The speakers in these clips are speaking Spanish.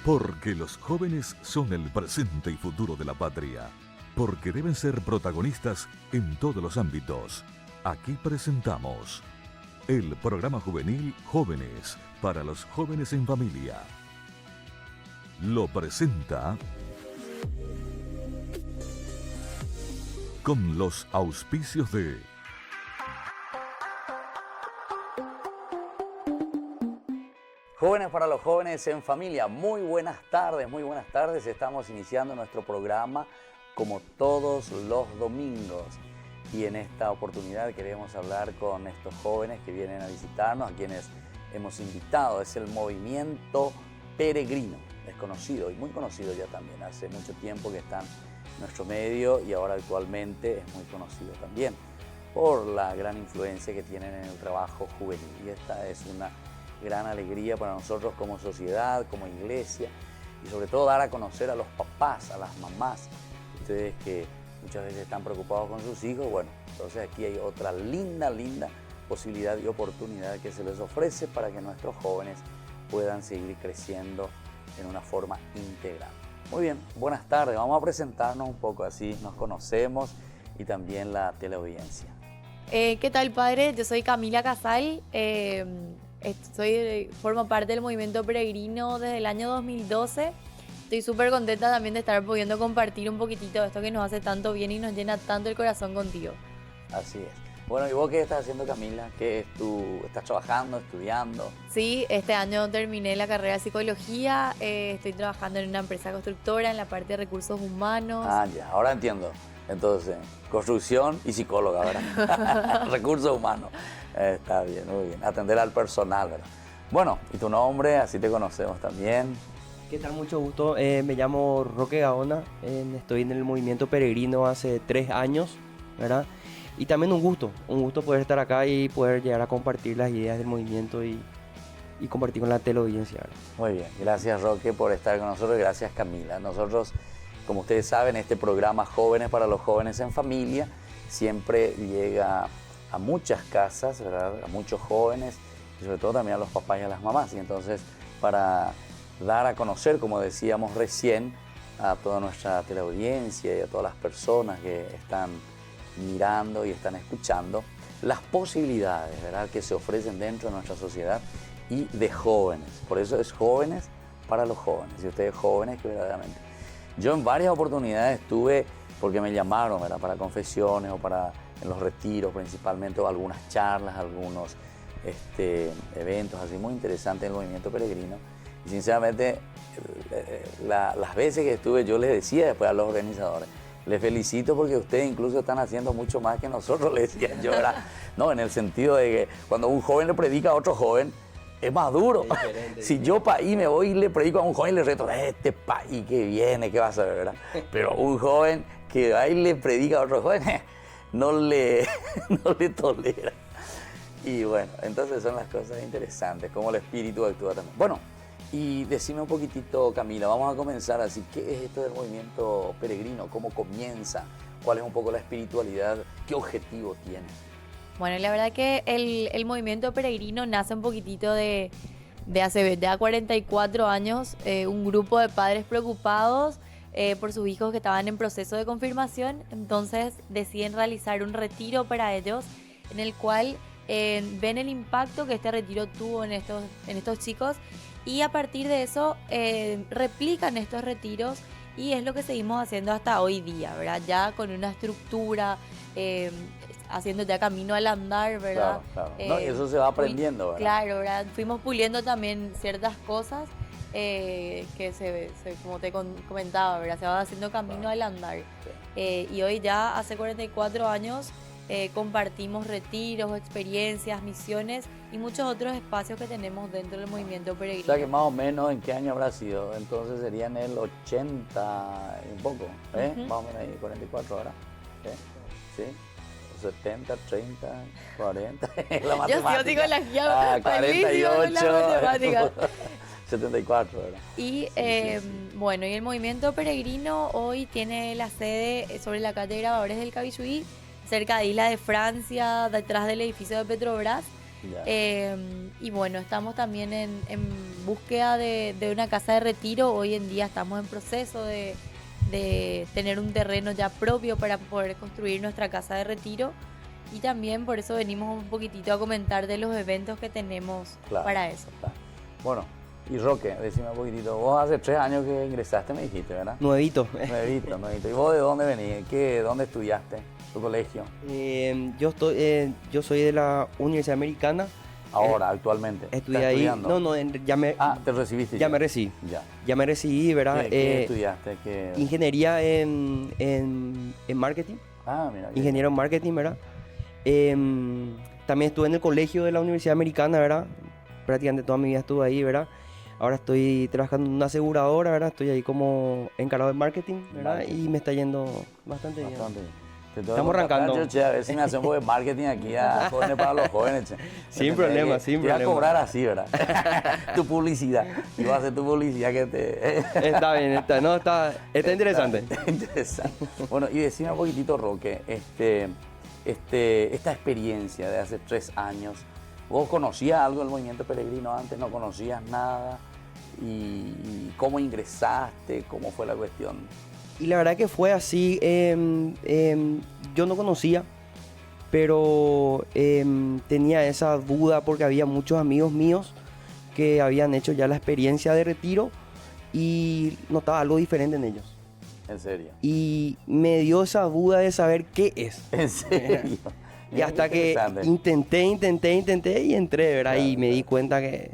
Porque los jóvenes son el presente y futuro de la patria. Porque deben ser protagonistas en todos los ámbitos. Aquí presentamos el programa juvenil Jóvenes para los jóvenes en familia. Lo presenta con los auspicios de Jóvenes para los jóvenes en familia. Muy buenas tardes. Estamos iniciando nuestro programa como todos los domingos. Y en esta oportunidad queremos hablar con estos jóvenes que vienen a visitarnos, a quienes hemos invitado. Es el movimiento peregrino, desconocido y muy conocido ya también. Hace mucho tiempo que están en nuestro medio y ahora actualmente es muy conocido también por la gran influencia que tienen en el trabajo juvenil. Y esta es una gran alegría para nosotros como sociedad, como iglesia y sobre todo dar a conocer a los papás, a las mamás, ustedes que muchas veces están preocupados con sus hijos. Bueno, entonces aquí hay otra linda posibilidad y oportunidad que se les ofrece para que nuestros jóvenes puedan seguir creciendo en una forma integral. Muy bien, buenas tardes, vamos a presentarnos un poco, así nos conocemos y también la teleaudiencia. ¿Qué tal, padre? Yo soy Camila Casal. Formo parte del movimiento peregrino desde el año 2012. Estoy súper contenta también de estar pudiendo compartir un poquitito de esto que nos hace tanto bien y nos llena tanto el corazón contigo. Así es. Bueno, ¿y vos qué estás haciendo, Camila? ¿Estás trabajando, estudiando? Sí, este año terminé la carrera de psicología. Estoy trabajando en una empresa constructora en la parte de recursos humanos. Ah, ya, ahora entiendo. Entonces, construcción y psicóloga, ¿verdad? Recursos humanos. Está bien, muy bien. Atender al personal, ¿verdad? Bueno, ¿y tu nombre? Así te conocemos también. ¿Qué tal? Mucho gusto. Me llamo Roque Gaona. Estoy en el movimiento peregrino hace 3 años, ¿verdad? Y también un gusto poder estar acá y poder llegar a compartir las ideas del movimiento y compartir con la teleaudiencia, ¿verdad? Muy bien, gracias Roque por estar con nosotros, gracias Camila. Nosotros, como ustedes saben, este programa Jóvenes para los jóvenes en familia siempre llega a muchas casas, ¿verdad? A muchos jóvenes y sobre todo también a los papás y a las mamás. Y entonces, para dar a conocer, como decíamos recién, a toda nuestra teleaudiencia y a todas las personas que están mirando y están escuchando las posibilidades, ¿verdad?, que se ofrecen dentro de nuestra sociedad y de jóvenes. Por eso es Jóvenes para los jóvenes. Y ustedes jóvenes que verdaderamente. Yo en varias oportunidades estuve, porque me llamaron, ¿verdad?, para confesiones o para en los retiros principalmente, o algunas charlas, algunos eventos así muy interesantes del movimiento peregrino. Y sinceramente, las veces que estuve yo les decía después a los organizadores, les felicito porque ustedes incluso están haciendo mucho más que nosotros, les decía yo, ¿verdad? No, en el sentido de que cuando un joven le predica a otro joven, es más duro. Si yo país me voy y le predico a un joven y le reto, este país que viene, ¿qué vas a ver, verdad? Pero un joven que va y le predica a otro joven, no le tolera. Y bueno, entonces son las cosas interesantes, cómo el espíritu actúa también. Bueno, y decime un poquitito, Camila, vamos a comenzar así. ¿Qué es esto del movimiento peregrino? ¿Cómo comienza? ¿Cuál es un poco la espiritualidad? ¿Qué objetivo tiene? Bueno, la verdad que el movimiento peregrino nace un poquitito de hace ya 44 años, un grupo de padres preocupados por sus hijos que estaban en proceso de confirmación. Entonces deciden realizar un retiro para ellos en el cual ven el impacto que este retiro tuvo en estos chicos y a partir de eso replican estos retiros y es lo que seguimos haciendo hasta hoy día, ¿verdad? Ya con una estructura, haciendo ya camino al andar, ¿verdad? Claro. No, y eso se va aprendiendo, ¿verdad? Claro, ¿verdad? Fuimos puliendo también ciertas cosas que como te comentaba, ¿verdad? Se va haciendo camino al andar. Sí. Y hoy ya hace 44 años compartimos retiros, experiencias, misiones y muchos otros espacios que tenemos dentro del movimiento peregrino. O sea que más o menos, ¿en qué año habrá sido? Entonces sería en el 80 y un poco, Más o menos ahí, 44 horas. ¿Sí? 70, 30, 40. La matemática. Yo digo la guía 48. La matemática. 74, ¿verdad? Y bueno, y el movimiento peregrino hoy tiene la sede sobre la calle de Grabadores del Cabixuí, cerca de Isla de Francia, detrás del edificio de Petrobras. Y bueno, estamos también en búsqueda de una casa de retiro. Hoy en día estamos en proceso de tener un terreno ya propio para poder construir nuestra casa de retiro. Y también por eso venimos un poquitito a comentar de los eventos que tenemos para eso. Claro. Bueno, y Roque, decime un poquitito, vos hace 3 años que ingresaste, me dijiste, ¿verdad? Nuevito. Nuevito. ¿Y vos de dónde venís? ¿Dónde estudiaste? ¿Tu colegio? Yo soy de la Universidad Americana. Ahora, actualmente. Estudié ahí. ¿Te recibiste? Ya me recibí. Ya. Ya me recibí, ¿verdad? ¿Qué estudiaste? Ingeniería en marketing. Ah, mira. Ingeniero en marketing, ¿verdad? También estuve en el colegio de la Universidad Americana, ¿verdad? Prácticamente toda mi vida estuve ahí, ¿verdad? Ahora estoy trabajando en una aseguradora, ¿verdad? Estoy ahí como encargado de marketing, ¿verdad? Y me está yendo bastante bien. Estamos arrancando. A ver si me hacen un poco de marketing aquí a Jóvenes para los Jóvenes. Sin problema. Te voy a cobrar así, ¿verdad? Tu publicidad. Y vas a hacer tu publicidad que te... Está bien, está interesante. Está interesante. Bueno, y decime un poquitito, Roque, esta experiencia de hace 3 años, ¿vos conocías algo del movimiento peregrino antes? ¿No conocías nada? ¿Y cómo ingresaste? ¿Cómo fue la cuestión? Y la verdad que fue así, yo no conocía, pero tenía esa duda porque había muchos amigos míos que habían hecho ya la experiencia de retiro y notaba algo diferente en ellos. ¿En serio? Y me dio esa duda de saber qué es. ¿En serio? Y hasta que intenté y entré, ¿verdad? Claro, y me di cuenta que...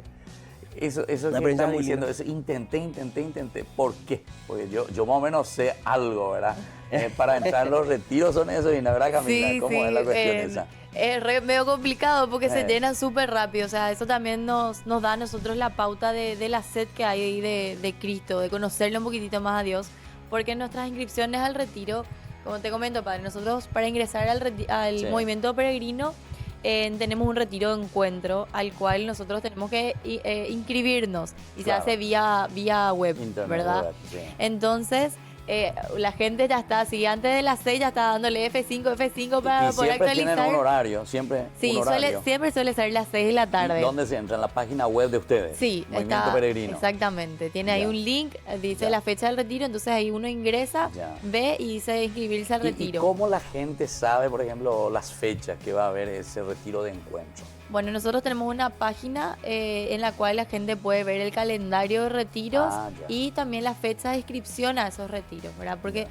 Eso que estás diciendo, eso intenté. ¿Por qué? Porque yo más o menos sé algo, ¿verdad? Para entrar en los retiros son eso, y la verdad, Camila, Sí, ¿cómo es la cuestión esa? Es medio complicado porque se llenan súper rápido. O sea, eso también nos da a nosotros la pauta de la sed que hay ahí de Cristo, de conocerle un poquitito más a Dios. Porque en nuestras inscripciones al retiro, como te comento, padre, nosotros para ingresar al movimiento peregrino tenemos un retiro de encuentro al cual nosotros tenemos que inscribirnos y se hace vía web, Internet, ¿verdad? Web, sí. Entonces, la gente ya está así, antes de las 6 ya está dándole F5 para poder actualizar. Tienen un horario, siempre. Sí, un horario. Siempre suele ser las 6 de la tarde. ¿Y dónde se entra? En la página web de ustedes. Sí, Movimiento Peregrino. Exactamente. Tiene ahí un link, dice la fecha del retiro, entonces ahí uno ingresa, ve y dice inscribirse al retiro. ¿Y cómo la gente sabe, por ejemplo, las fechas que va a haber ese retiro de encuentro? Bueno, nosotros tenemos una página en la cual la gente puede ver el calendario de retiros y también la fecha de inscripción a esos retiros, ¿verdad? Porque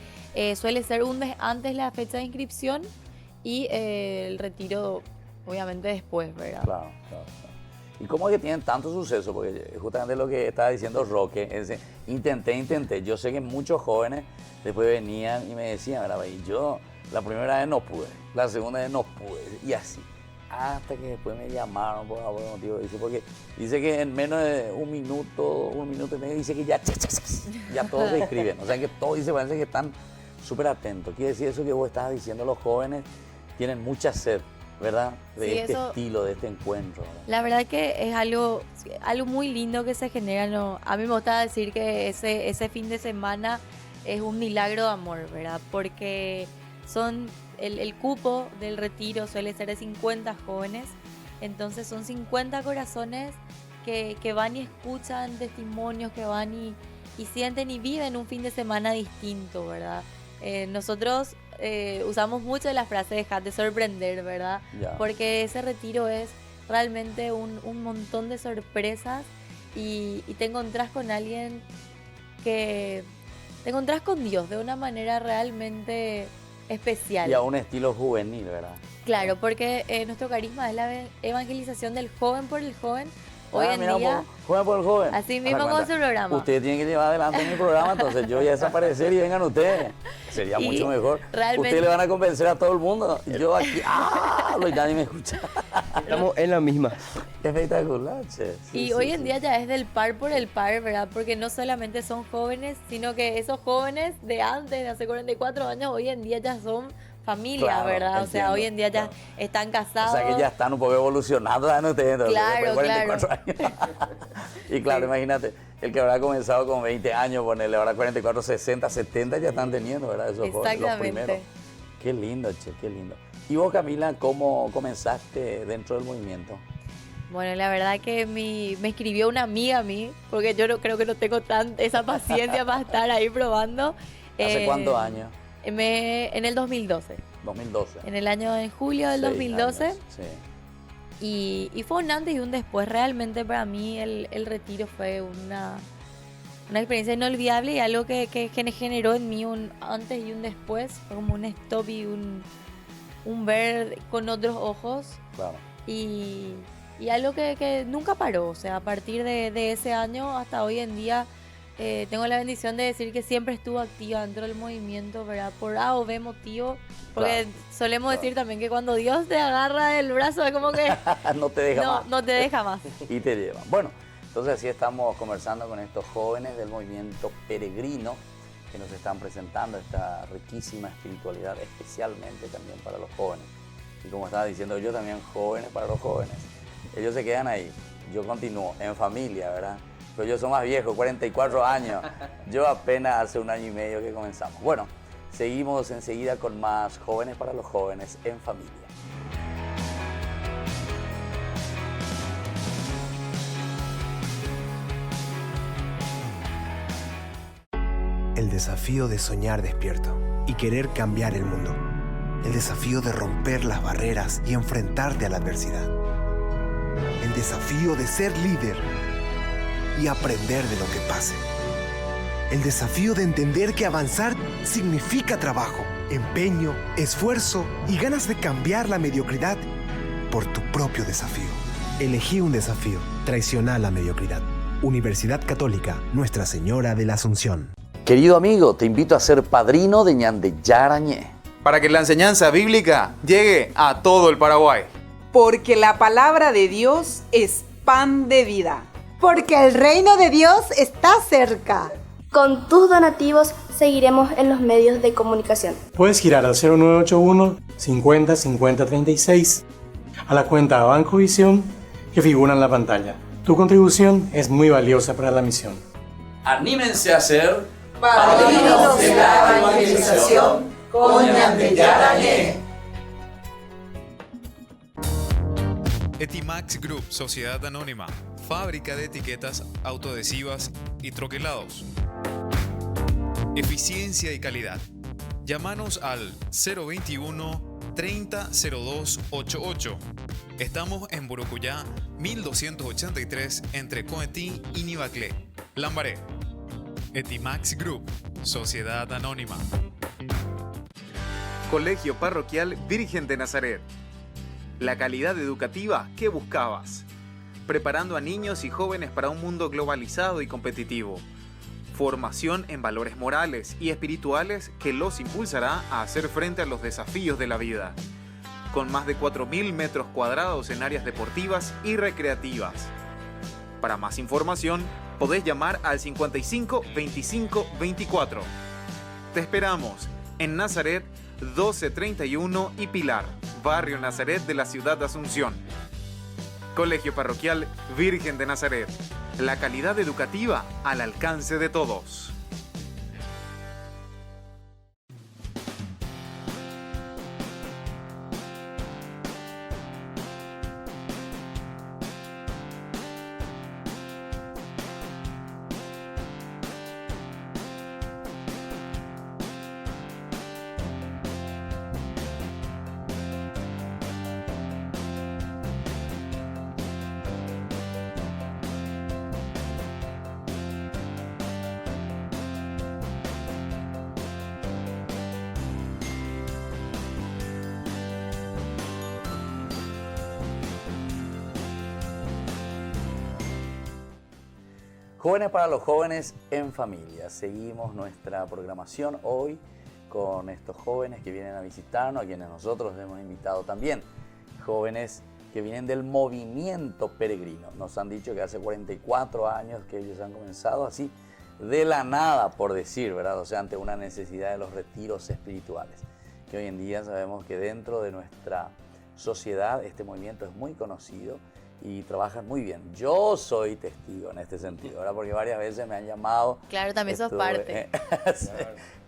suele ser un mes antes la fecha de inscripción y el retiro, obviamente, después, ¿verdad? Claro. ¿Y cómo es que tienen tanto suceso? Porque justamente lo que estaba diciendo Roque, es intenté. Yo sé que muchos jóvenes después venían y me decían, ¿verdad? Y yo la primera vez no pude, la segunda vez no pude, y así. Hasta que después me llamaron por algún motivo. Dice que en menos de un minuto y medio, dice que ya todos se inscriben. O sea que todos parece que están súper atentos. Quiere decir eso que vos estabas diciendo, los jóvenes tienen mucha sed, ¿verdad? De estilo, de este encuentro, ¿verdad? La verdad que es algo muy lindo que se genera, ¿no? A mí me gusta decir que ese fin de semana es un milagro de amor, ¿verdad? Porque el cupo del retiro suele ser de 50 jóvenes, entonces son 50 corazones que van y escuchan testimonios, que van y sienten y viven un fin de semana distinto, ¿verdad? Nosotros usamos mucho la frase "dejate sorprender", ¿verdad? Porque ese retiro es realmente un montón de sorpresas y te encontrás con alguien te encontrás con Dios de una manera realmente especial. Y a un estilo juvenil, ¿verdad? Claro, porque nuestro carisma es la evangelización del joven por el joven. Hoy en día, joven por el joven. Así mismo con su programa. Ustedes tienen que llevar adelante mi programa, entonces yo voy a desaparecer y vengan ustedes. Sería mucho mejor. Ustedes le van a convencer a todo el mundo. Yo aquí, y nadie me escucha. Estamos en la misma. Espectacular, che. Y hoy en día ya es del par por el par, ¿verdad? Porque no solamente son jóvenes, sino que esos jóvenes de antes, de hace 44 años, hoy en día ya son familia, ¿verdad? Entiendo, o sea, hoy en día ya están casados. O sea, que ya están un poco evolucionados, ¿saben ustedes? Entonces, claro. Años. Y claro, imagínate, el que habrá comenzado con 20 años, ponerle ahora 44, 60, 70, ya están teniendo, ¿verdad? Esos jóvenes, los primeros. Qué lindo, che, qué lindo. ¿Y vos, Camila, cómo comenzaste dentro del movimiento? Bueno, la verdad que me escribió una amiga a mí, porque yo creo que no tengo esa paciencia para estar ahí probando. ¿Hace cuántos años? En el 2012. 2012. En el año de julio del 2012. Años, sí. Y fue un antes y un después. Realmente para mí el retiro fue una experiencia inolvidable y algo que generó en mí un antes y un después. Fue como un stop y un ver con otros ojos. Claro. Y algo que nunca paró. O sea, a partir de ese año hasta hoy en día tengo la bendición de decir que siempre estuve activa dentro del movimiento, ¿verdad? Por A o B motivo. Porque solemos decir también que cuando Dios te agarra del brazo es como que no te deja más. No te deja más. Y te lleva. Bueno, entonces así estamos conversando con estos jóvenes del movimiento peregrino que nos están presentando esta riquísima espiritualidad, especialmente también para los jóvenes. Y como estaba diciendo yo, también jóvenes para los jóvenes. Ellos se quedan ahí, yo continúo en familia, ¿verdad? Pero yo soy más viejo, 44 años. Yo apenas hace 1 año y medio que comenzamos. Bueno, seguimos enseguida con más jóvenes para los jóvenes en familia. El desafío de soñar despierto y querer cambiar el mundo. El desafío de romper las barreras y enfrentarte a la adversidad. El desafío de ser líder y aprender de lo que pase. El desafío de entender que avanzar significa trabajo, empeño, esfuerzo y ganas de cambiar la mediocridad por tu propio desafío. Elegí un desafío. Traiciona la mediocridad. Universidad Católica Nuestra Señora de la Asunción. Querido amigo, te invito a ser padrino de Ñande Yarañé. Para que la enseñanza bíblica llegue a todo el Paraguay. Porque la palabra de Dios es pan de vida. Porque el reino de Dios está cerca. Con tus donativos seguiremos en los medios de comunicación. Puedes girar al 0981 50 50 36 a la cuenta Banco Visión que figura en la pantalla. Tu contribución es muy valiosa para la misión. Anímense a ser padrinos de la evangelización con Ñande Yarañé. Etimax Group, Sociedad Anónima, fábrica de etiquetas autoadhesivas y troquelados. Eficiencia y calidad. Llámanos al 021 30 02 88. Estamos en Burucuyá, 1283, entre Coetí y Nivaclé, Lambaré. Etimax Group, Sociedad Anónima. Colegio Parroquial Virgen de Nazaret. La calidad educativa que buscabas. Preparando a niños y jóvenes para un mundo globalizado y competitivo. Formación en valores morales y espirituales que los impulsará a hacer frente a los desafíos de la vida. Con más de 4.000 metros cuadrados en áreas deportivas y recreativas. Para más información, podés llamar al 55 25 24. Te esperamos en Nazaret 1231 y Pilar, barrio Nazaret de la ciudad de Asunción. Colegio Parroquial Virgen de Nazaret. La calidad educativa al alcance de todos. Jóvenes para los jóvenes en familia. Seguimos nuestra programación hoy con estos jóvenes que vienen a visitarnos, a quienes nosotros hemos invitado también. Jóvenes que vienen del movimiento peregrino. Nos han dicho que hace 44 años que ellos han comenzado así, de la nada, por decir, ¿verdad? O sea, ante una necesidad de los retiros espirituales. Que hoy en día sabemos que dentro de nuestra sociedad este movimiento es muy conocido y trabajan muy bien. Yo soy testigo en este sentido, ¿verdad? Porque varias veces me han llamado. Claro, también sos parte. Sí,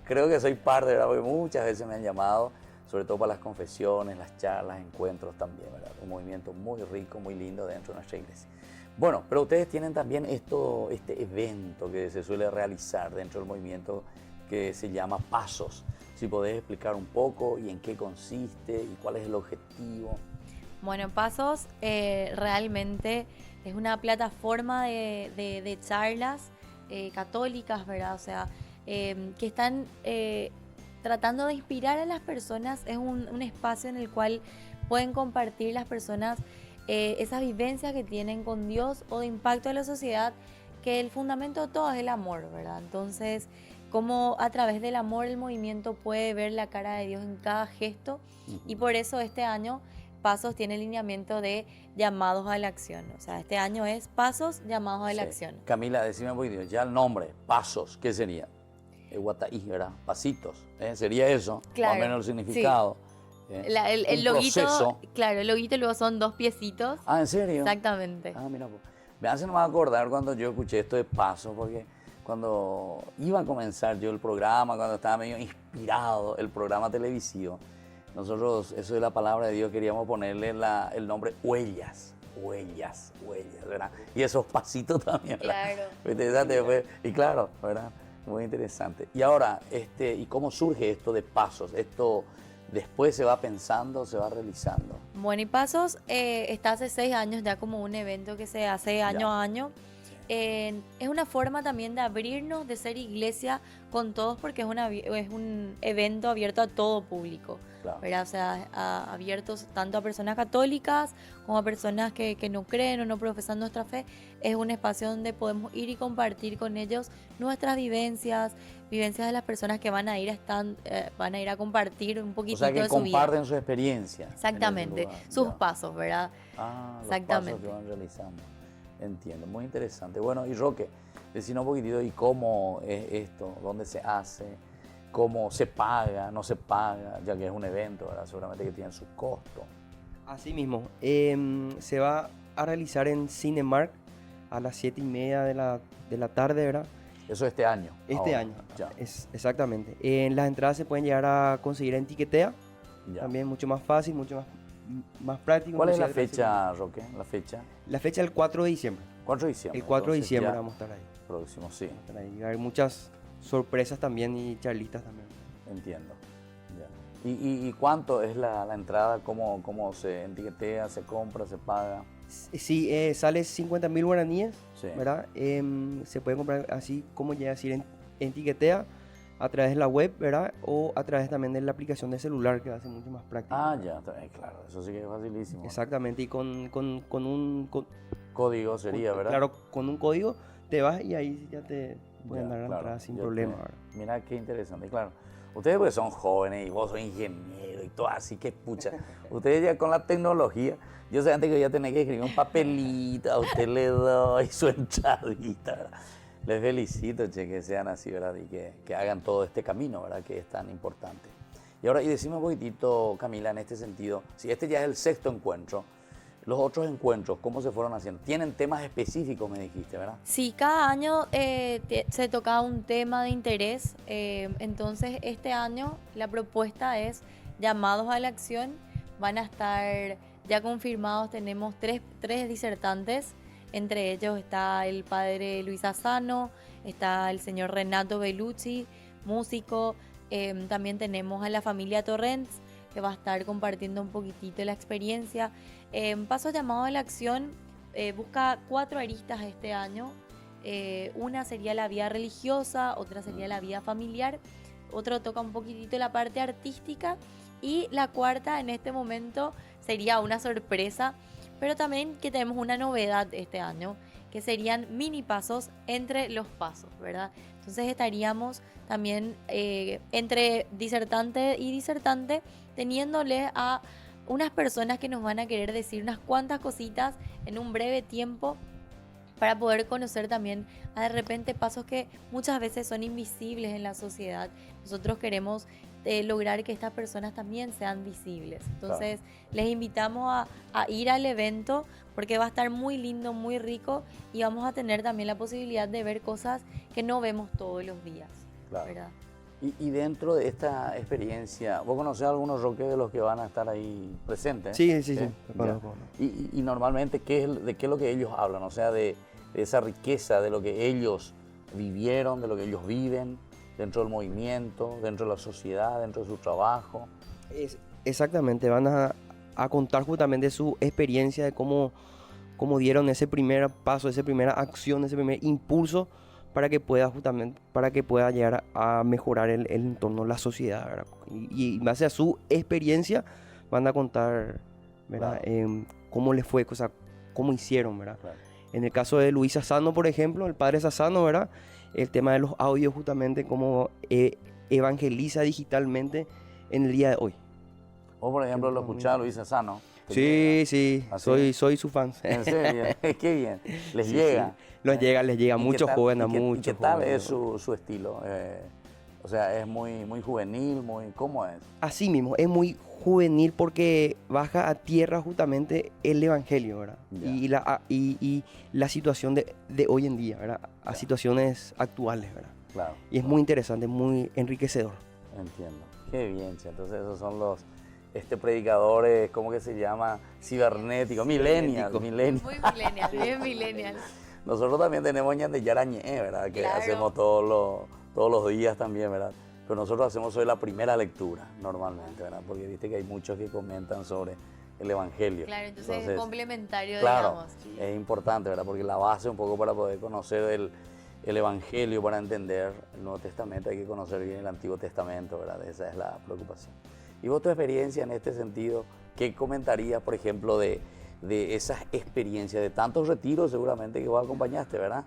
creo que soy parte, ¿verdad? Porque muchas veces me han llamado, sobre todo para las confesiones, las charlas, encuentros también, ¿verdad? Un movimiento muy rico, muy lindo dentro de nuestra iglesia. Bueno, pero ustedes tienen también este evento que se suele realizar dentro del movimiento que se llama Pasos. Si podés explicar un poco y en qué consiste y cuál es el objetivo. Bueno, Pasos realmente es una plataforma de charlas católicas, ¿verdad? O sea, que están tratando de inspirar a las personas. Es un espacio en el cual pueden compartir las personas esas vivencias que tienen con Dios o de impacto a la sociedad, que el fundamento de todo es el amor, ¿verdad? Entonces, cómo a través del amor el movimiento puede ver la cara de Dios en cada gesto, y por eso este año Pasos tiene el lineamiento de llamados a la acción. O sea, este año es Pasos, llamados a la acción. Camila, decime un poquito, ya el nombre, Pasos, ¿qué sería? Guataí, ¿verdad? Pasitos, sería eso, claro, más o menos el significado. Sí. El loguito, proceso. claro, el loguito luego son 2 piecitos. Ah, ¿en serio? Exactamente. Ah, mira, me hace nomás acordar cuando yo escuché esto de Pasos, porque cuando iba a comenzar yo el programa, cuando estaba medio inspirado el programa televisivo, nosotros, eso de la palabra de Dios, queríamos ponerle el nombre Huellas, ¿verdad? Y esos pasitos también, ¿verdad? Claro. Y claro, ¿verdad? Muy interesante. Y ahora, ¿y cómo surge esto de Pasos? Esto después se va pensando, se va realizando. Bueno, y Pasos está hace 6 años ya como un evento que se hace año a año. Es una forma también de abrirnos, de ser iglesia con todos, porque es un evento abierto a todo público, claro, ¿verdad? O sea, abiertos tanto a personas católicas como a personas que no creen o no profesan nuestra fe. Es un espacio donde podemos ir y compartir con ellos nuestras vivencias de las personas que van a ir a compartir un poquitito de su vida. O sea, que comparten su experiencia. Exactamente, sus pasos, ¿verdad? Exactamente. Los pasos que van realizando. Entiendo, muy interesante. Bueno, y Roque, decinos un poquitito y cómo es esto, dónde se hace, cómo se paga, no se paga, ya que es un evento, ¿verdad? Seguramente que tiene su costo. Así mismo, se va a realizar en Cinemark a las 7:30 de la tarde, ¿verdad? Eso este año. Este año, ya. Exactamente. Las entradas se pueden llegar a conseguir en Tiquetea, también mucho más fácil, mucho más práctico. ¿Cuál es la fecha, Roque? La fecha es el 4 de diciembre. 4 de diciembre. El 4 de diciembre vamos a estar ahí. Próximo, sí. Va a haber muchas sorpresas también y charlitas también. Entiendo. Ya. ¿Y cuánto es la entrada? ¿Cómo se etiquetea, se compra, se paga? Sí, sale 50.000 guaraníes, sí, ¿verdad? Se puede comprar así como llega a decir en Tiquetea, a través de la web, ¿verdad? O a través también de la aplicación de celular, que hace mucho más práctico. Ah, ya, claro, eso sí que es facilísimo. Exactamente, y con un código sería, ¿verdad? Claro, con un código te vas y ahí ya te pueden dar la entrada sin problema. Mira qué interesante, claro. Ustedes pues son jóvenes y vos sos ingeniero y todo así, que pucha. Ustedes ya con la tecnología, yo sé antes que ya tenés que escribir un papelito, a usted le doy su entradita, ¿verdad? Les felicito, che, que sean así, ¿verdad? Y que hagan todo este camino, ¿verdad? Que es tan importante. Y ahora, y decime un poquitito, Camila, en este sentido, si este ya es el 6º encuentro, los otros encuentros, ¿cómo se fueron haciendo? Tienen temas específicos, me dijiste, ¿verdad? Sí, cada año se toca un tema de interés. Entonces, este año la propuesta es llamados a la acción. Van a estar ya confirmados, tenemos tres disertantes. Entre ellos está el padre Luis Asano, está el señor Renato Bellucci, músico. También tenemos a la familia Torrents, que va a estar compartiendo un poquitito la experiencia. Pasos llamados a la acción busca 4 aristas este año. Una sería la vida religiosa, otra sería la vida familiar, otro toca un poquitito la parte artística, y la cuarta en este momento sería una sorpresa, pero también que tenemos una novedad este año, que serían mini pasos entre los pasos, ¿verdad? Entonces estaríamos también entre disertante y disertante, teniéndole a unas personas que nos van a querer decir unas cuantas cositas en un breve tiempo, para poder conocer también de repente pasos que muchas veces son invisibles en la sociedad. Nosotros queremos lograr que estas personas también sean visibles. Entonces, les invitamos a ir al evento, porque va a estar muy lindo, muy rico, y vamos a tener también la posibilidad de ver cosas que no vemos todos los días, ¿verdad? Y dentro de esta experiencia, ¿vos conocés a algunos roques de los que van a estar ahí presentes? Sí. Ya. Conozco. Y normalmente, ¿de qué es lo que ellos hablan? O sea, de esa riqueza, de lo que ellos vivieron, de lo que ellos viven dentro del movimiento, dentro de la sociedad, dentro de su trabajo. Exactamente, van a contar justamente su experiencia de cómo dieron ese primer paso, esa primera acción, ese primer impulso para que pueda llegar a mejorar el entorno, la sociedad, ¿verdad? Y en base a su experiencia van a contar, ¿verdad? Claro. Cómo les fue, o sea, cómo hicieron, ¿verdad? Claro. En el caso de Luis Sassano, por ejemplo, el padre Sassano, ¿verdad? El tema de los audios, justamente cómo evangeliza digitalmente en el día de hoy. Vos, por ejemplo, lo escuchás a Luis Sassano. Sí, ¿Ah, soy su fan. ¿En serio? Qué bien. Les Sí, llega. sí. Les llega a muchos jóvenes, ¿Y qué tal jóvenes. es su estilo? O sea, es muy juvenil, ¿cómo es? Así mismo, es muy juvenil porque baja a tierra justamente el evangelio, ¿verdad? Y la situación de hoy en día, ¿verdad? A situaciones actuales, ¿verdad? Claro. Y es muy interesante, muy enriquecedor. Entiendo. Qué bien, che. Entonces esos son los predicadores, ¿cómo que se llama? Cibernéticos, millennials. Muy millennial, bien millennial. Nosotros también tenemos ñande yarañé, ¿verdad? Que claro. hacemos todos los días también, ¿verdad? Pero nosotros hacemos hoy la primera lectura, normalmente, ¿verdad? Porque viste que hay muchos que comentan sobre el Evangelio. Claro, entonces es complementario, claro, digamos. Sí. Es importante, ¿verdad? Porque la base un poco para poder conocer el Evangelio, para entender el Nuevo Testamento, hay que conocer bien el Antiguo Testamento, ¿verdad? Esa es la preocupación. Y vos, tu experiencia en este sentido, ¿qué comentarías, por ejemplo, de esas experiencias, de tantos retiros seguramente que vos acompañaste, ¿verdad?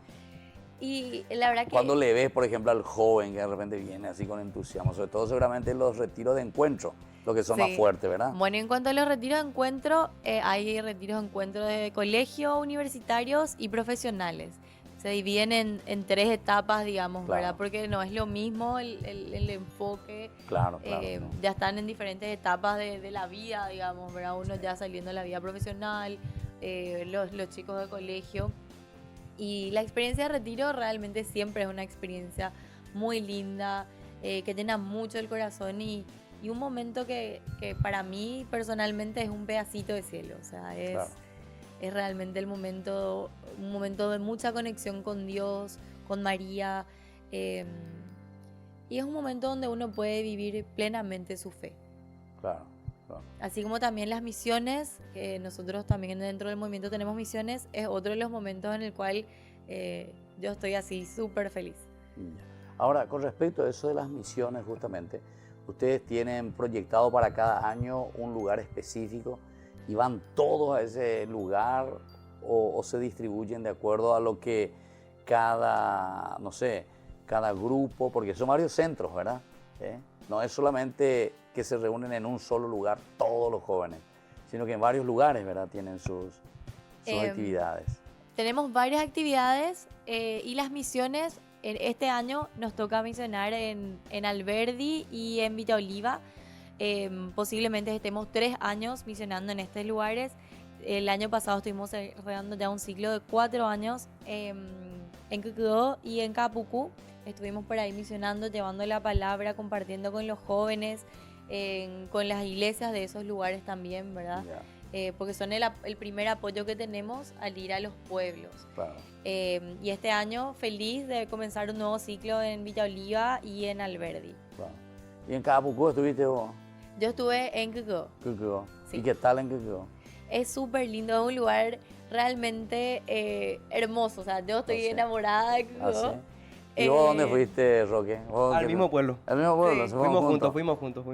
Y la verdad que... Cuando le ves, por ejemplo, al joven que de repente viene así con entusiasmo, sobre todo seguramente los retiros de encuentro, los que son más fuertes, ¿verdad? Bueno, en cuanto a los retiros de encuentro, hay retiros de encuentro de colegio, universitarios y profesionales. Se dividen en 3 etapas, digamos, claro. ¿verdad? Porque no es lo mismo el enfoque. Claro. Ya están en diferentes etapas de la vida, digamos, ¿verdad? Uno ya saliendo de la vida profesional, los chicos de colegio. Y la experiencia de retiro realmente siempre es una experiencia muy linda, que llena mucho el corazón y un momento que para mí personalmente es un pedacito de cielo. O sea, es realmente un momento de mucha conexión con Dios, con María, y es un momento donde uno puede vivir plenamente su fe. Claro. Así como también las misiones, que nosotros también dentro del movimiento tenemos misiones, es otro de los momentos en el cual yo estoy así súper feliz. Ahora, con respecto a eso de las misiones, justamente, ¿ustedes tienen proyectado para cada año un lugar específico y van todos a ese lugar o se distribuyen de acuerdo a lo que cada grupo, porque son varios centros, ¿verdad? No es solamente que se reúnen en un solo lugar todos los jóvenes, sino que en varios lugares, ¿verdad? Tienen sus actividades. Tenemos varias actividades y las misiones, este año nos toca misionar en Alberdi y en Villa Oliva. Posiblemente estemos 3 años misionando en estos lugares. El año pasado estuvimos cerrando ya un ciclo de 4 años en Cucudó y en Capucú. Estuvimos por ahí misionando, llevando la palabra, compartiendo con los jóvenes, con las iglesias de esos lugares también, ¿verdad? Porque son el primer apoyo que tenemos al ir a los pueblos. Claro. Y este año feliz de comenzar un nuevo ciclo en Villa Oliva y en Alberdi. Claro. ¿Y en Capucú estuviste vos? Yo estuve en Cucudó. Sí. ¿Y qué tal en Cucudó? Es súper lindo, es un lugar realmente hermoso. O sea, yo estoy enamorada de Cucudó. ¿Sí? ¿Y vos dónde fuiste, Roque? Al mismo pueblo. ¿Al mismo pueblo? Sí. Fuimos juntos.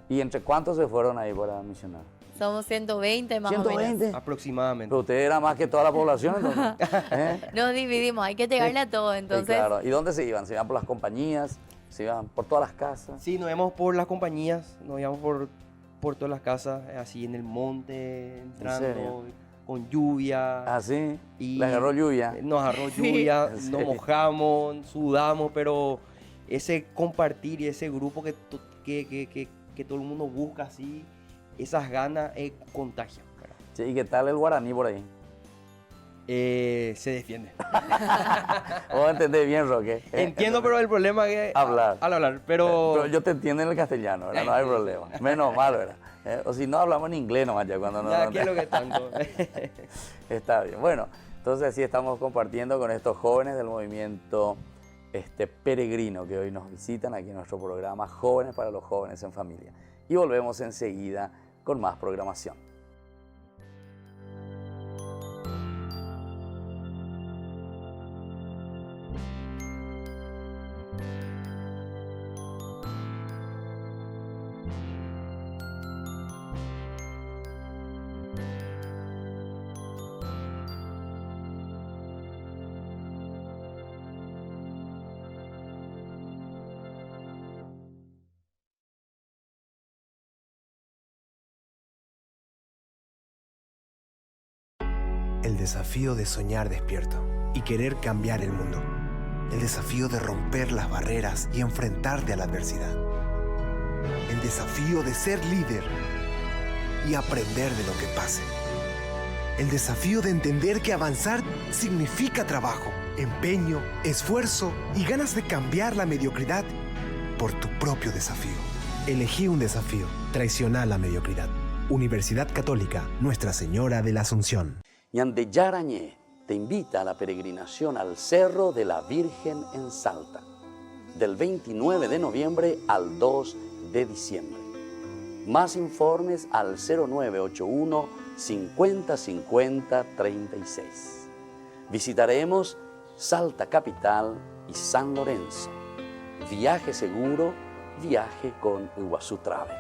¿Y entre cuántos se fueron ahí para misionar? Somos 120 más 120. o menos. Aproximadamente. Pero usted era más que toda la población, entonces. Nos dividimos, hay que llegarle a todo, entonces. Sí, claro. ¿Y dónde se iban? ¿Se iban por las compañías? ¿Se iban por todas las casas? Sí, nos íbamos por las compañías, nos íbamos por todas las casas, así en el monte, entrando, con lluvia. ¿Ah, sí? Y ¿Les agarró lluvia? Nos agarró lluvia, nos mojamos, sudamos, pero ese compartir y ese grupo que todo el mundo busca así, esas ganas contagian. Sí, ¿y qué tal el guaraní por ahí? Se defiende. Vos entendés bien, Roque. Entiendo, pero el problema es hablar. Al hablar, pero yo te entiendo en el castellano, ¿verdad? No hay problema. Menos mal, ¿verdad? O si no, hablamos en inglés nomás ya cuando no... Ya, ¿qué es lo que tanto? Está bien. Bueno, entonces sí estamos compartiendo con estos jóvenes del movimiento peregrino que hoy nos visitan aquí en nuestro programa Jóvenes para los Jóvenes en Familia. Y volvemos enseguida con más programación. El desafío de soñar despierto y querer cambiar el mundo. El desafío de romper las barreras y enfrentarte a la adversidad. El desafío de ser líder y aprender de lo que pase. El desafío de entender que avanzar significa trabajo, empeño, esfuerzo y ganas de cambiar la mediocridad por tu propio desafío. Elegí un desafío. Traiciona la mediocridad. Universidad Católica Nuestra Señora de la Asunción. Ñande Yarañé te invita a la peregrinación al Cerro de la Virgen en Salta, del 29 de noviembre al 2 de diciembre. Más informes al 0981 50 50 36. Visitaremos Salta Capital y San Lorenzo. Viaje seguro, viaje con Iguazú Travel.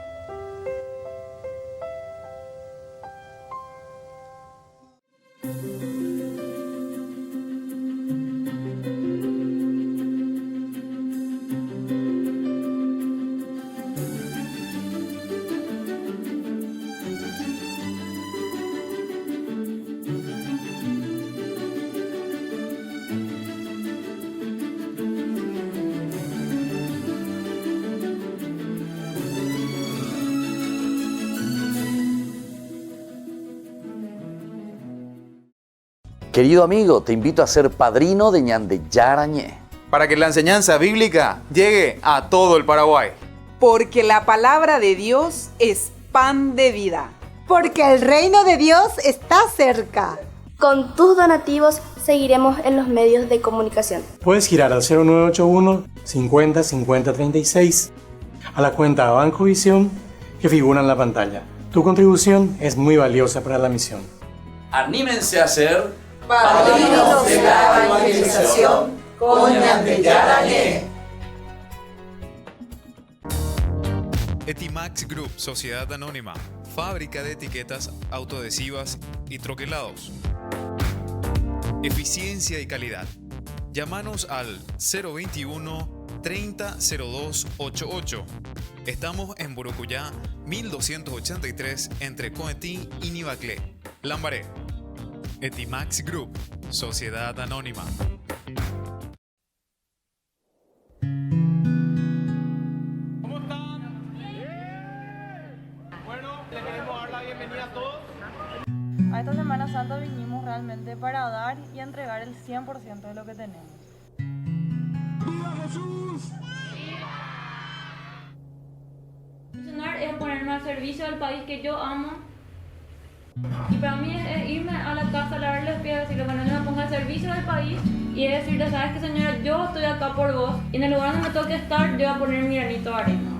Querido amigo, te invito a ser padrino de Ñande Yarañé, para que la enseñanza bíblica llegue a todo el Paraguay. Porque la palabra de Dios es pan de vida. Porque el reino de Dios está cerca. Con tus donativos seguiremos en los medios de comunicación. Puedes girar al 0981 50 50 36 a la cuenta Banco Visión que figura en la pantalla. Tu contribución es muy valiosa para la misión. Anímense a ser padrinos de la evangelización con Ñande Yarañé. Etimax Group, Sociedad Anónima, fábrica de etiquetas autoadhesivas y troquelados. Eficiencia y calidad. Llámanos al 021 30 02 88. Estamos en Burucuyá, 1283, entre Coetí y Nivaclé, Lambaré. Etimax Group, Sociedad Anónima. ¿Cómo están? Bueno, les queremos dar la bienvenida a todos. A esta Semana Santa vinimos realmente para dar y entregar el 100% de lo que tenemos. ¡Viva Jesús! Misionar es ponerme al servicio del país que yo amo. Y para mí es irme a la casa, lavarle los pies, decirle, bueno, yo me pongo al servicio del país y es decirle, sabes que señora, yo estoy acá por vos y en el lugar donde me toque estar, yo voy a poner mi granito de arena.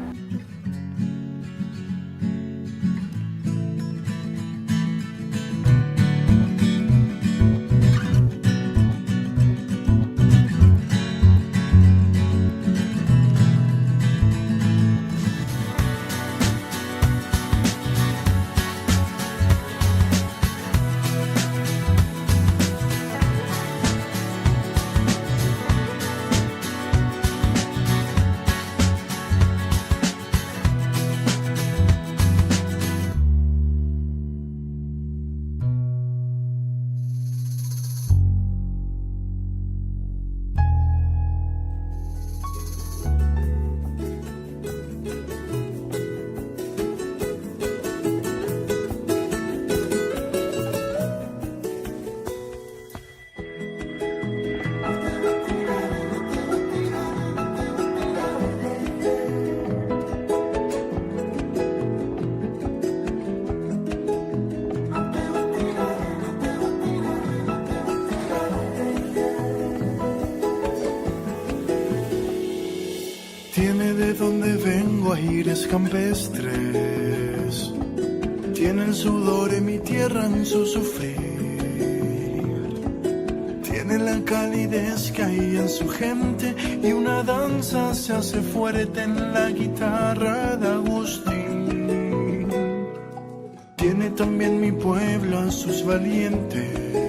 de donde vengo, aires campestres. Tiene el sudor en mi tierra en su sufrir. Tiene la calidez que hay en su gente y una danza se hace fuerte en la guitarra de Agustín. Tiene también mi pueblo a sus valientes.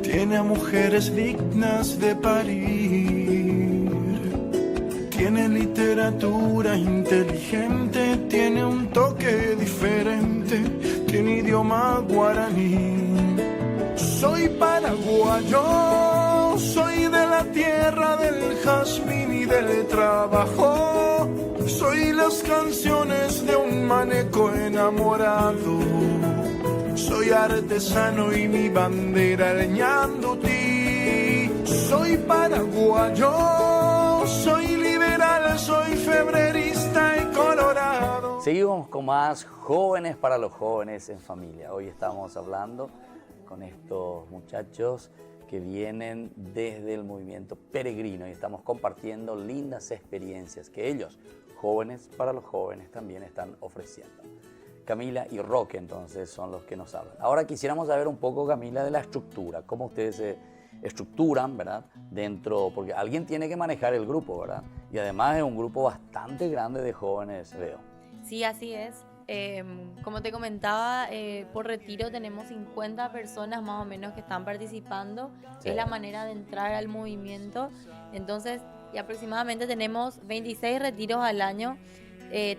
Tiene a mujeres dignas de parir. Tiene literatura inteligente, tiene un toque diferente, tiene idioma guaraní. Soy paraguayo, soy de la tierra del jazmín y del trabajo. Soy las canciones de un maneco enamorado. Soy artesano y mi bandera el ñandutí. Soy paraguayo, soy liberal, soy febrerista y colorado. Seguimos con más Jóvenes para los Jóvenes en Familia. Hoy estamos hablando con estos muchachos que vienen desde el movimiento peregrino y estamos compartiendo lindas experiencias que ellos, Jóvenes para los Jóvenes, también están ofreciendo. Camila y Roque entonces son los que nos hablan. Ahora quisiéramos saber un poco, Camila, de la estructura, cómo ustedes se estructuran, ¿verdad? Dentro, porque alguien tiene que manejar el grupo, ¿verdad? Y además es un grupo bastante grande de jóvenes, veo. Sí, así es. Como te comentaba, por retiro tenemos 50 personas más o menos que están participando. Sí. Es la manera de entrar al movimiento. Entonces, y aproximadamente tenemos 26 retiros al año,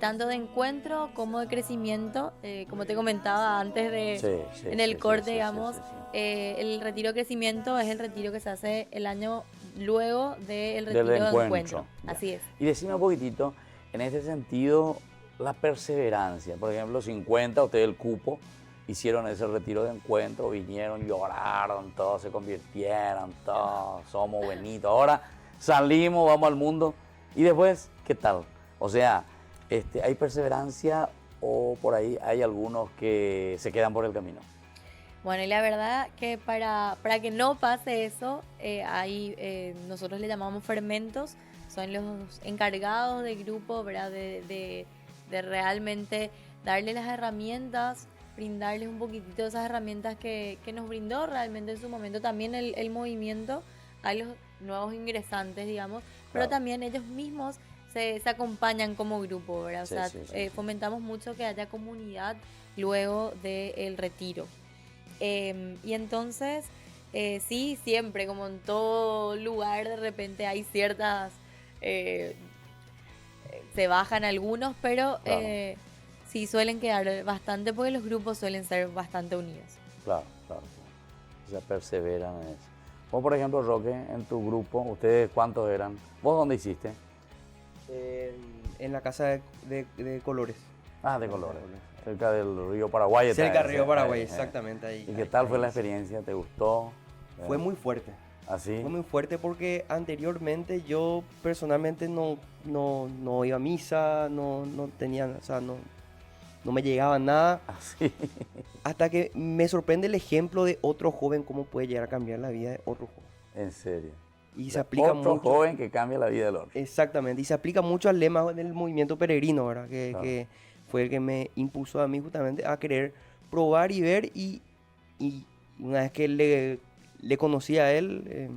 tanto de encuentro como de crecimiento. Como te comentaba antes en el corte, digamos, el retiro de crecimiento es el retiro que se hace el año luego del retiro de encuentro. Así es. Y decime un poquitito, en ese sentido, la perseverancia. Por ejemplo, 50, ustedes el cupo, hicieron ese retiro de encuentro, vinieron, lloraron, todos se convirtieron, todos somos buenitos. Ahora salimos, vamos al mundo. Y después, ¿qué tal? O sea, ¿hay perseverancia o por ahí hay algunos que se quedan por el camino? Bueno, y la verdad que para que no pase eso, nosotros le llamamos fermentos, son los encargados del grupo, ¿verdad? De realmente darle las herramientas, brindarles un poquitito de esas herramientas que nos brindó realmente en su momento también el movimiento a los nuevos ingresantes, digamos, pero también ellos mismos se acompañan como grupo, ¿verdad? O sea, fomentamos mucho que haya comunidad luego del retiro. Y entonces, sí, siempre, como en todo lugar, de repente hay ciertas... se bajan algunos, pero claro. Sí suelen quedar bastante porque los grupos suelen ser bastante unidos. Claro. O sea, perseveran en eso. Vos, por ejemplo, Roque, en tu grupo, ¿ustedes cuántos eran? ¿Vos dónde hiciste? En la casa de Colores. Ah, de Colores. Cerca del río Paraguay. Cerca del río Paraguay, exactamente. Ahí, ¿Y qué tal fue la experiencia? ¿Te gustó? Fue muy fuerte. ¿Así? Fue muy fuerte porque anteriormente yo personalmente no iba a misa, no tenía, o sea, no me llegaba nada. ¿Así? Hasta que me sorprende el ejemplo de otro joven, cómo puede llegar a cambiar la vida de otro joven. ¿En serio? Y se aplica otro mucho, joven que cambia la vida del otro. Exactamente, y se aplica mucho al lema del movimiento peregrino, ¿verdad? Que fue el que me impulsó a mí justamente a querer probar y ver, y una vez que le conocí a él,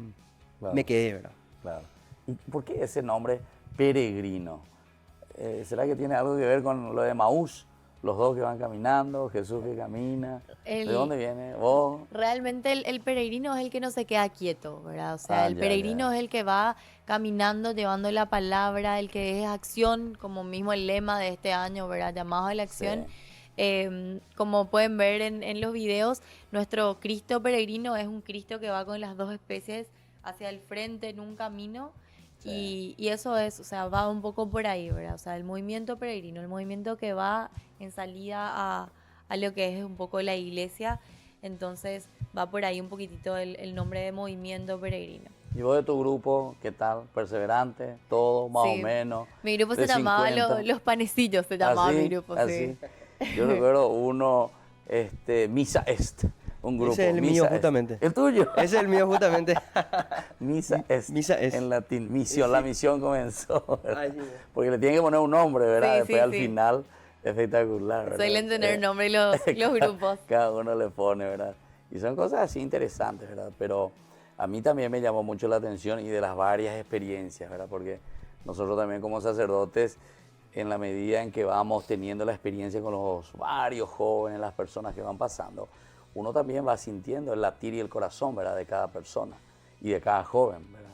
me quedé, ¿verdad? Claro. ¿Y por qué ese nombre peregrino? ¿Será que tiene algo que ver con lo de Maús? Los dos que van caminando, Jesús que camina. ¿De dónde viene? ¿Vos? Realmente el peregrino es el que no se queda quieto, ¿verdad? O sea, el peregrino es el que va caminando, llevando la palabra, el que es acción, como mismo el lema de este año, ¿verdad? Llamado a la acción. Sí. Como pueden ver en los videos, nuestro Cristo peregrino es un Cristo que va con las dos especies hacia el frente en un camino. Sí. Y eso es, o sea, va un poco por ahí, ¿verdad? O sea, el movimiento peregrino, el movimiento que va en salida a lo que es un poco la iglesia, entonces va por ahí un poquitito el nombre de movimiento peregrino. ¿Y vos de tu grupo, qué tal? ¿Perseverante? ¿Todo más o menos? Mi grupo se llamaba Los Panecillos, se llamaba mi grupo, ¿Así? Sí. Yo recuerdo uno, Misa Est. un grupo. Ese es el Misa mío est. justamente. ¿El tuyo? Ese es el mío justamente. Misa est. Misa est. En latín. Misión, Sí. la misión comenzó, ¿verdad? Ay, sí. Porque le tienen que poner un nombre, ¿verdad? Sí, Después sí, al sí. final, espectacular, ¿verdad? Suelen tener nombre los grupos. Cada uno le pone, ¿verdad? Y son cosas así interesantes, ¿verdad? Pero a mí también me llamó mucho la atención y de las varias experiencias, ¿verdad? Porque nosotros también como sacerdotes, en la medida en que vamos teniendo la experiencia con los varios jóvenes, las personas que van pasando, uno también va sintiendo el latir y el corazón, ¿verdad? De cada persona y de cada joven, ¿verdad?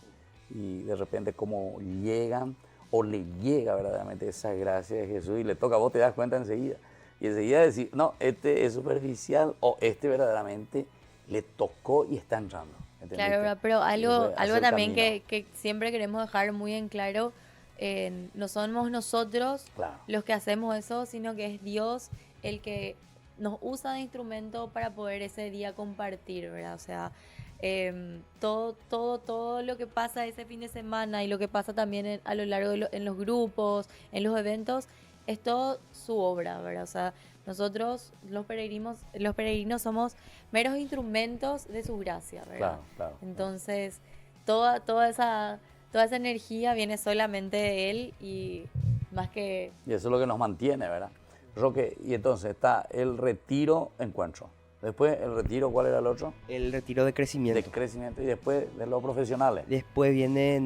Y de repente cómo llegan o le llega verdaderamente esa gracia de Jesús y le toca, vos te das cuenta enseguida. Y enseguida decir, no, este es superficial o este verdaderamente le tocó y está entrando. ¿Entendiste? Claro, ¿verdad? Pero algo Hace el también camino. que siempre queremos dejar muy en claro, no somos nosotros Claro. los que hacemos eso, sino que es Dios el que nos usa de instrumento para poder ese día compartir, ¿verdad? O sea, todo lo que pasa ese fin de semana y lo que pasa también a lo largo en los grupos, en los eventos, es todo su obra, ¿verdad? O sea, nosotros los peregrinos somos meros instrumentos de su gracia, ¿verdad? Claro, claro. Entonces, toda esa energía viene solamente de Él y más que... Y eso es lo que nos mantiene, ¿verdad? Roque, y entonces está el retiro encuentro. Después el retiro, ¿cuál era el otro? El retiro de crecimiento. De crecimiento y después de los profesionales. Después viene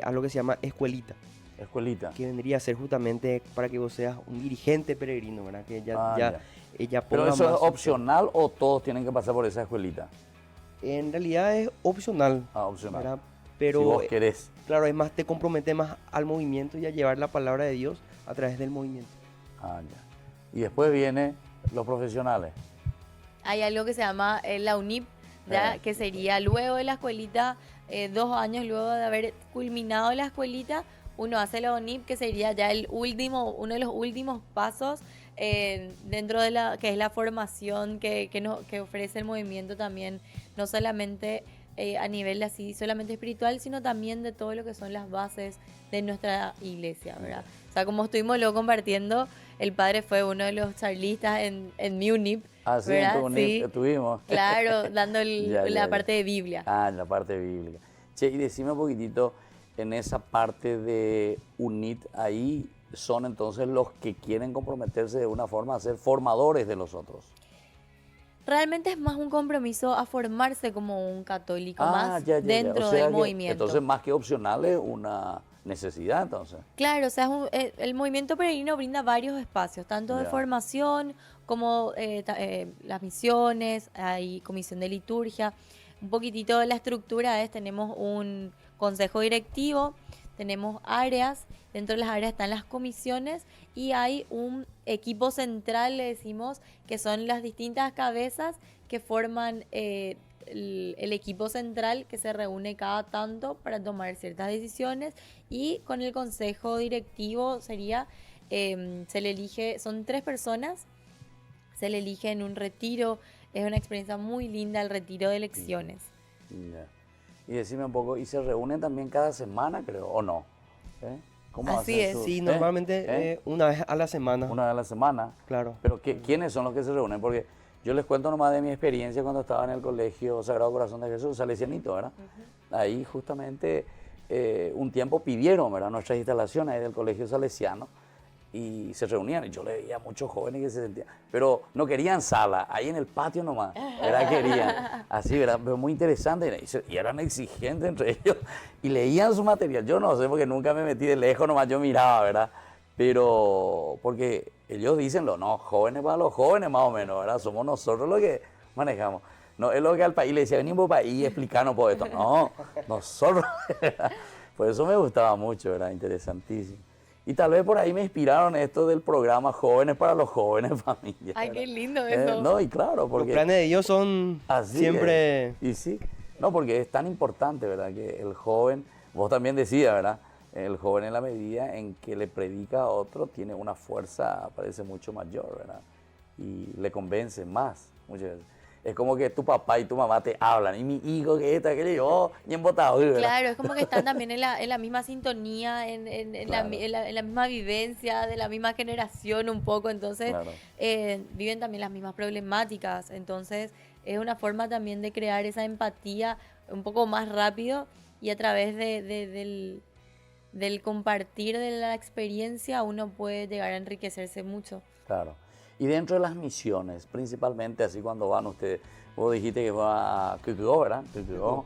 algo que se llama escuelita. Escuelita. Que vendría a ser justamente para que vos seas un dirigente peregrino, ¿verdad? Que ella ¿Pero ponga eso es más- opcional o todos tienen que pasar por esa escuelita? En realidad es opcional. Opcional. ¿verdad? Pero, si vos querés. Claro, es más, te compromete más al movimiento y a llevar la palabra de Dios a través del movimiento. Ah, ya. Y después vienen los profesionales. Hay algo que se llama la UNIP, ¿ya? Que sería luego de la escuelita, 2 años luego de haber culminado la escuelita, uno hace la UNIP, que sería ya uno de los últimos pasos dentro de que es la formación que ofrece el movimiento también, no solamente a nivel así solamente espiritual, sino también de todo lo que son las bases de nuestra iglesia, ¿verdad? O sea, como estuvimos luego compartiendo, el padre fue uno de los charlistas en mi UNIP. Ah, sí, ¿verdad? en tu UNIP Sí. estuvimos. Claro, dando la ya. parte de Biblia. Ah, la parte bíblica. Che, y decime un poquitito, en esa parte de UNIT, ahí son entonces los que quieren comprometerse de una forma a ser formadores de los otros. Realmente es más un compromiso a formarse como un católico más dentro O sea del que, movimiento. entonces, más que opcional, es una necesidad, entonces. Claro, o sea, el movimiento peregrino brinda varios espacios, tanto de Ya. formación como las misiones, hay comisión de liturgia. Un poquitito de la estructura tenemos un consejo directivo, tenemos áreas, dentro de las áreas están las comisiones y hay un equipo central, le decimos, que son las distintas cabezas que forman el equipo central que se reúne cada tanto para tomar ciertas decisiones, y con el consejo directivo sería, se le elige, son 3 personas, se le elige en un retiro, es una experiencia muy linda el retiro de elecciones. Ya. Y decime un poco, ¿y se reúnen también cada semana, creo, o no? ¿Cómo Así hacen es. su- Sí, normalmente una vez a la semana. Una vez a la semana. Claro. Pero ¿quiénes son los que se reúnen? Porque yo les cuento nomás de mi experiencia cuando estaba en el colegio Sagrado Corazón de Jesús, salesianito, ¿verdad? Ahí justamente un tiempo pidieron, ¿verdad?, nuestras instalaciones ahí del colegio salesiano y se reunían. Y yo le veía a muchos jóvenes que se sentían, pero no querían sala, ahí en el patio nomás, ¿verdad? Querían. Así, ¿verdad? Pero muy interesante. Y eran exigentes entre ellos y leían su material. Yo no sé, porque nunca me metí de lejos, nomás yo miraba, ¿verdad? Pero porque ellos dicen, no, jóvenes para los jóvenes más o menos, ¿verdad? Somos nosotros los que manejamos. No es lo que al país le decía, venimos para ahí y explicarnos por esto. No, nosotros. ¿Verdad? Por eso me gustaba mucho, ¿verdad? Interesantísimo. Y tal vez por ahí me inspiraron esto del programa Jóvenes para los Jóvenes Familia. Ay, ¿verdad? qué lindo eso. No, y claro, porque... Los planes de Dios son así siempre... es. Y sí, no, porque es tan importante, ¿verdad? Que el joven, vos también decías, ¿verdad? El joven, en la medida en que le predica a otro, tiene una fuerza, parece mucho mayor, ¿verdad? Y le convence más, muchas veces. Es como que tu papá y tu mamá te hablan, y mi hijo que esta, que le digo, y embotado, ¿verdad? Claro, es como que están también en la misma sintonía, en Claro. la misma vivencia, de la misma generación un poco, entonces Claro. viven también las mismas problemáticas, entonces es una forma también de crear esa empatía un poco más rápido y a través del compartir de la experiencia uno puede llegar a enriquecerse mucho. Claro. Y dentro de las misiones, principalmente así cuando van ustedes, vos dijiste que va a Cucugó, ¿verdad? Cucugó.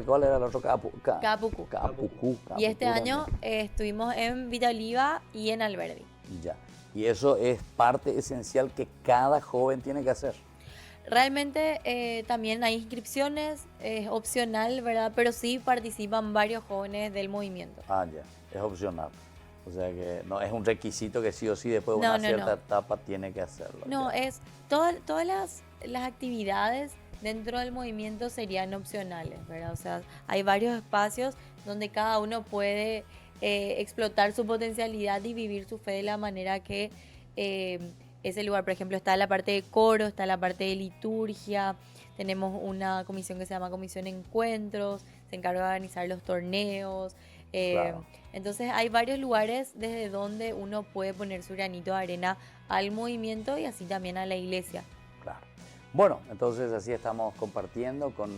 ¿Cuál era el otro? Capucú. Y este año estuvimos en Villa Oliva y en Alberdi. Ya. Y eso es parte esencial que cada joven tiene que hacer. Realmente también hay inscripciones, es opcional, ¿verdad? Pero sí participan varios jóvenes del movimiento. Ah, ya. Es opcional. O sea que no es un requisito que sí o sí después de No, una no, cierta no. etapa tiene que hacerlo. No, ya. es todas las actividades dentro del movimiento serían opcionales, ¿verdad? O sea, hay varios espacios donde cada uno puede explotar su potencialidad y vivir su fe de la manera que ese lugar. Por ejemplo, está la parte de coro, está la parte de liturgia, tenemos una comisión que se llama Comisión Encuentros, se encarga de organizar los torneos. Claro. Entonces hay varios lugares desde donde uno puede poner su granito de arena al movimiento y así también a la iglesia. Claro. Bueno, entonces así estamos compartiendo con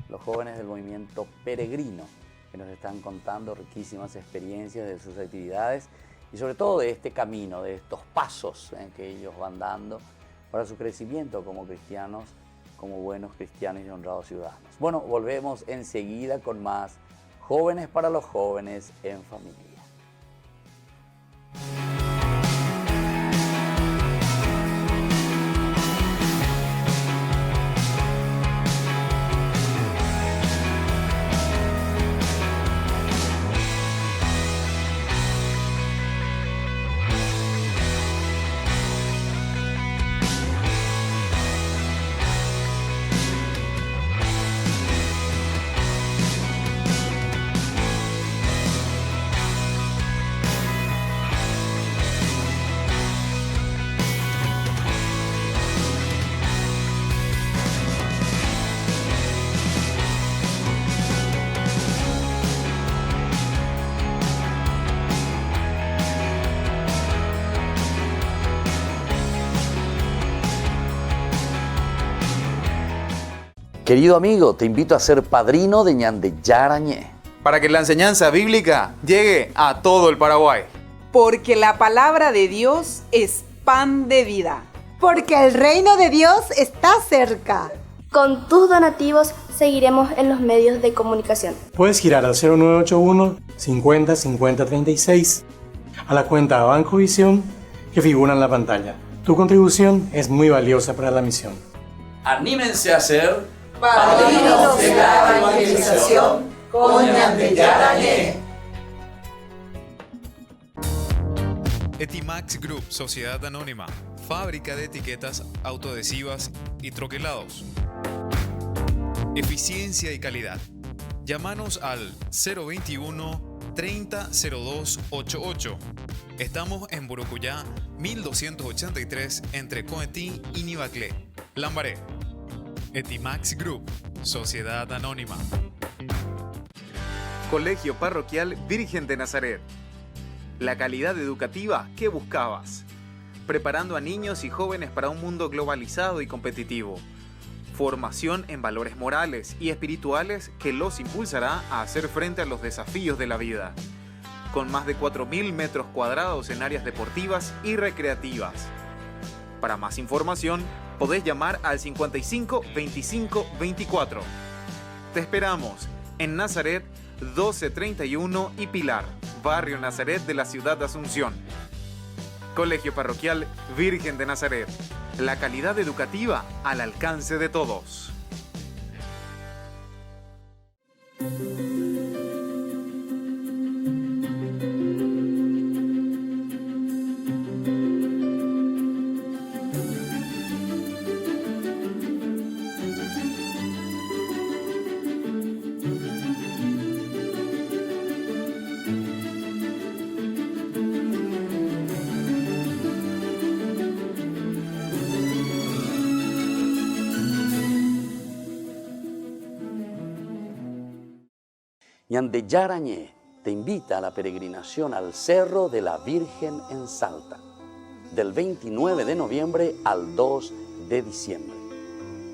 los jóvenes del movimiento peregrino que nos están contando riquísimas experiencias de sus actividades y sobre todo de este camino, de estos pasos que ellos van dando para su crecimiento como cristianos, como buenos cristianos y honrados ciudadanos. Bueno, volvemos enseguida con más Jóvenes para los Jóvenes en Familia. Querido amigo, te invito a ser padrino de Ñande Yarañé. Para que la enseñanza bíblica llegue a todo el Paraguay. Porque la palabra de Dios es pan de vida. Porque el reino de Dios está cerca. Con tus donativos seguiremos en los medios de comunicación. Puedes girar al 0981 50 50 36 a la cuenta Banco Visión que figura en la pantalla. Tu contribución es muy valiosa para la misión. Anímense a ser padrinos de la evangelización con Ñande Yarañé. Etimax Group, Sociedad Anónima, fábrica de etiquetas autoadhesivas y troquelados. Eficiencia y calidad. Llámanos al 021 30 02 88. Estamos en Burucuyá, 1283, entre Coetí y Nivaclé, Lambaré. Etimax Group, Sociedad Anónima. Colegio Parroquial Virgen de Nazaret. La calidad educativa que buscabas. Preparando a niños y jóvenes para un mundo globalizado y competitivo. Formación en valores morales y espirituales que los impulsará a hacer frente a los desafíos de la vida. Con más de 4.000 metros cuadrados en áreas deportivas y recreativas. Para más información, podés llamar al 55 25 24. Te esperamos en Nazaret 1231 y Pilar, barrio Nazaret de la ciudad de Asunción. Colegio Parroquial Virgen de Nazaret. La calidad educativa al alcance de todos. Ñandeyarañé te invita a la peregrinación al Cerro de la Virgen en Salta, del 29 de noviembre al 2 de diciembre.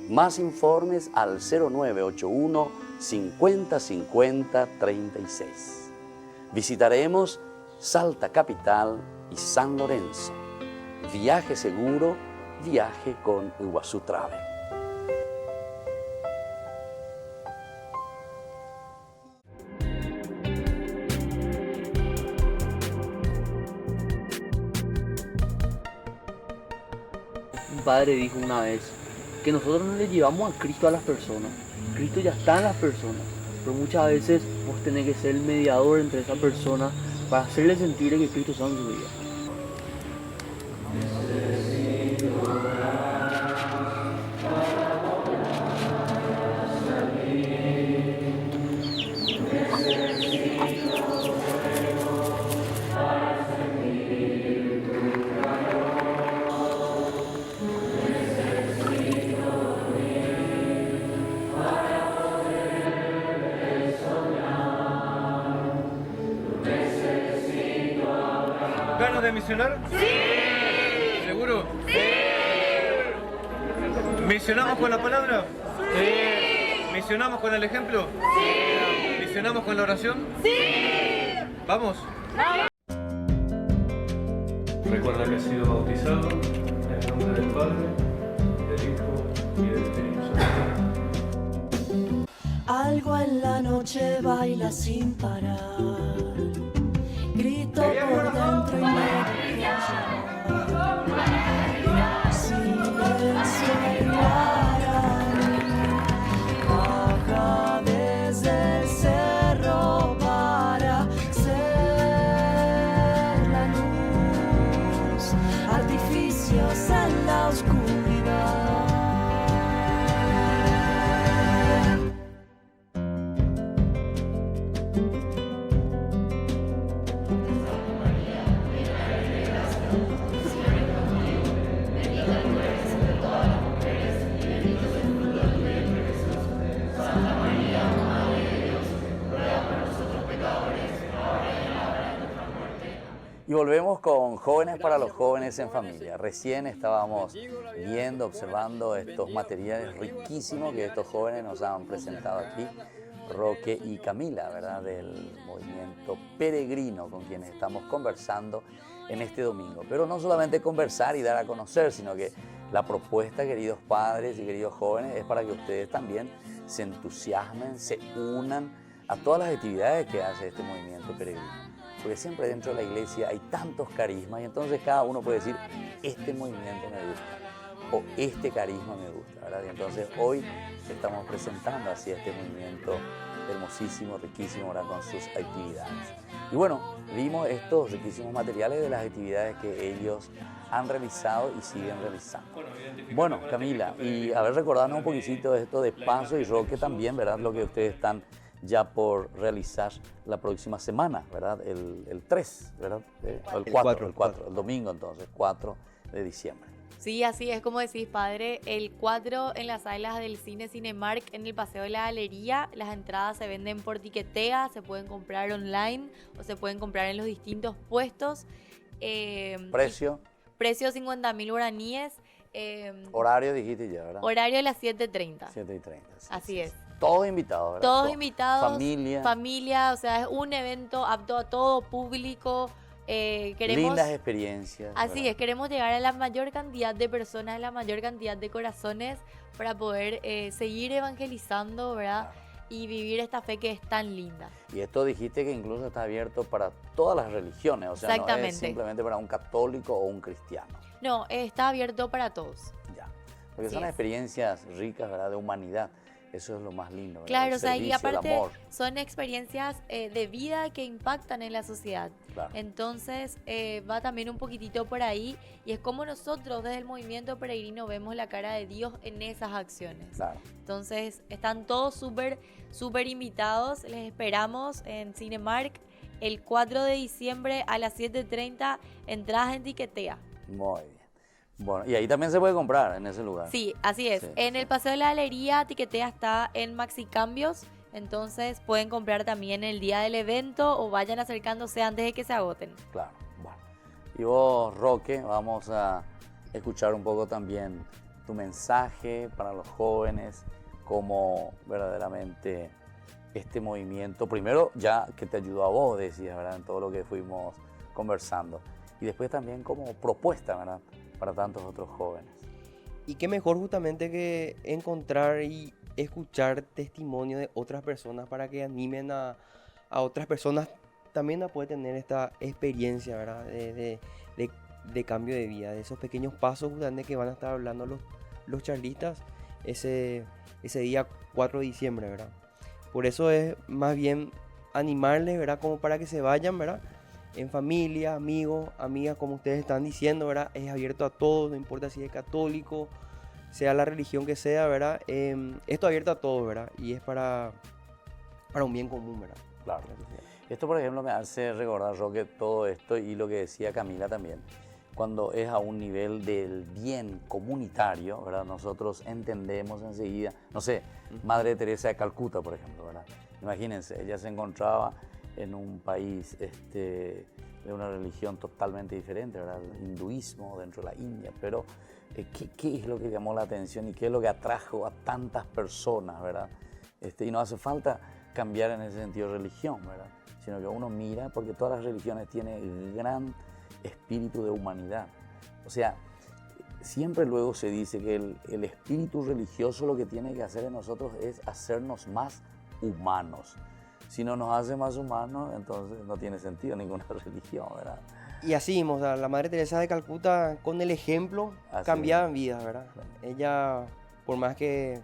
Más informes al 0981 50 50 36. Visitaremos Salta Capital y San Lorenzo. Viaje seguro, viaje con Iguazú Travel. Un padre dijo una vez que nosotros no le llevamos a Cristo a las personas. Cristo ya está en las personas, pero muchas veces vos tenés que ser el mediador entre esa persona para hacerle sentir que Cristo está en su vida. ¿Ganas de misionar? ¡Sí! ¿Seguro? ¡Sí! ¿Misionamos con la palabra? ¡Sí! ¿Misionamos con el ejemplo? ¡Sí! ¿Misionamos con la oración? ¡Sí! ¿Vamos? Recuerda que has sido bautizado en el nombre del Padre, del Hijo y del Espíritu Santo. Algo en la noche baila sin parar. Grito por dentro y me silencio baja desde el cerro para ser la luz, artificios en la oscuridad. Y volvemos con Jóvenes para los Jóvenes en Familia. Recién estábamos viendo, observando estos materiales riquísimos que estos jóvenes nos han presentado aquí, Roque y Camila, ¿verdad? Del movimiento peregrino con quienes estamos conversando en este domingo. Pero no solamente conversar y dar a conocer, sino que la propuesta, queridos padres y queridos jóvenes, es para que ustedes también se entusiasmen, se unan a todas las actividades que hace este movimiento peregrino. Porque siempre dentro de la iglesia hay tantos carismas y entonces cada uno puede decir, este movimiento me gusta o este carisma me gusta, ¿verdad? Y entonces hoy estamos presentando así este movimiento hermosísimo, riquísimo, ¿verdad? Con sus actividades. Y bueno, vimos estos riquísimos materiales de las actividades que ellos han realizado y siguen realizando. Bueno, Camila, y a ver, recordarnos un poquitito de esto de Paso y Roque también, ¿verdad? Lo que ustedes están ya por realizar la próxima semana, ¿verdad? El 3, ¿verdad? El 4, el domingo entonces, 4 de diciembre. Sí, así es como decís, padre. El 4 en las salas del cine Cinemark en el Paseo de la Galería. Las entradas se venden por Tiquetea, se pueden comprar online o se pueden comprar en los distintos puestos. ¿Precio? Precio 50.000 guaraníes. Horario dijiste ya, ¿verdad? Horario a las 7:30. 7:30. Sí, así es. Todos invitados, ¿verdad? Todos invitados. Familia. Familia, o sea, es un evento apto a todo público. Queremos, lindas experiencias. Así ¿verdad? es, queremos llegar a la mayor cantidad de personas, a la mayor cantidad de corazones para poder seguir evangelizando, ¿verdad? Y vivir esta fe que es tan linda. Y esto dijiste que incluso está abierto para todas las religiones, o sea, no es simplemente para un católico o un cristiano. No, está abierto para todos. Ya, porque Así son es. experiencias ricas, ¿verdad? De humanidad. Eso es lo más lindo, ¿verdad? Claro, El o sea, y servicio, aparte el amor. son experiencias de vida que impactan en la sociedad. Claro. Entonces va también un poquitito por ahí y es como nosotros desde el movimiento peregrino vemos la cara de Dios en esas acciones. Claro. Entonces están todos súper invitados. Les esperamos en Cinemark el 4 de diciembre a las 7:30, entradas en Tiquetea. Muy bien. Bueno, y ahí también se puede comprar en ese lugar. Sí, así es. Sí, en el Paseo de la Galería, Tiquetea está en Maxi Cambios, Entonces pueden comprar también el día del evento o vayan acercándose antes de que se agoten. Claro, bueno. Y vos, Roque, vamos a escuchar un poco también tu mensaje para los jóvenes, cómo verdaderamente este movimiento, primero ya que te ayudó a vos, decías, ¿verdad? En todo lo que fuimos conversando. Y después también como propuesta, ¿verdad? Para tantos otros jóvenes. Y qué mejor justamente que encontrar y escuchar testimonio de otras personas para que animen a otras personas también a poder tener esta experiencia, ¿verdad? De cambio de vida, de esos pequeños pasos justamente que van a estar hablando los charlistas ese día 4 de diciembre, ¿verdad? Por eso es más bien animarles, ¿verdad? Como para que se vayan, ¿verdad? En familia, amigos, amigas, como ustedes están diciendo, ¿verdad? Es abierto a todos, no importa si es católico, sea la religión que sea, ¿verdad? Esto es abierto a todos, ¿verdad? Y es para un bien común, ¿verdad? Claro. Esto, por ejemplo, me hace recordar, Roque, todo esto y lo que decía Camila también. Cuando es a un nivel del bien comunitario, ¿verdad? Nosotros entendemos enseguida, no sé, Madre Teresa de Calcuta, por ejemplo, ¿verdad? Imagínense, ella se encontraba en un país de una religión totalmente diferente, ¿verdad? El hinduismo dentro de la India, pero ¿qué es lo que llamó la atención y qué es lo que atrajo a tantas personas, ¿verdad? Y no hace falta cambiar en ese sentido religión, ¿verdad? Sino que uno mira, porque todas las religiones tienen gran espíritu de humanidad. O sea, siempre luego se dice que el espíritu religioso lo que tiene que hacer en nosotros es hacernos más humanos. Si no nos hace más humanos, entonces no tiene sentido ninguna religión, ¿verdad? Y así, o sea, la Madre Teresa de Calcuta, con el ejemplo, cambiaban vidas, ¿verdad? Claro. Ella, por más que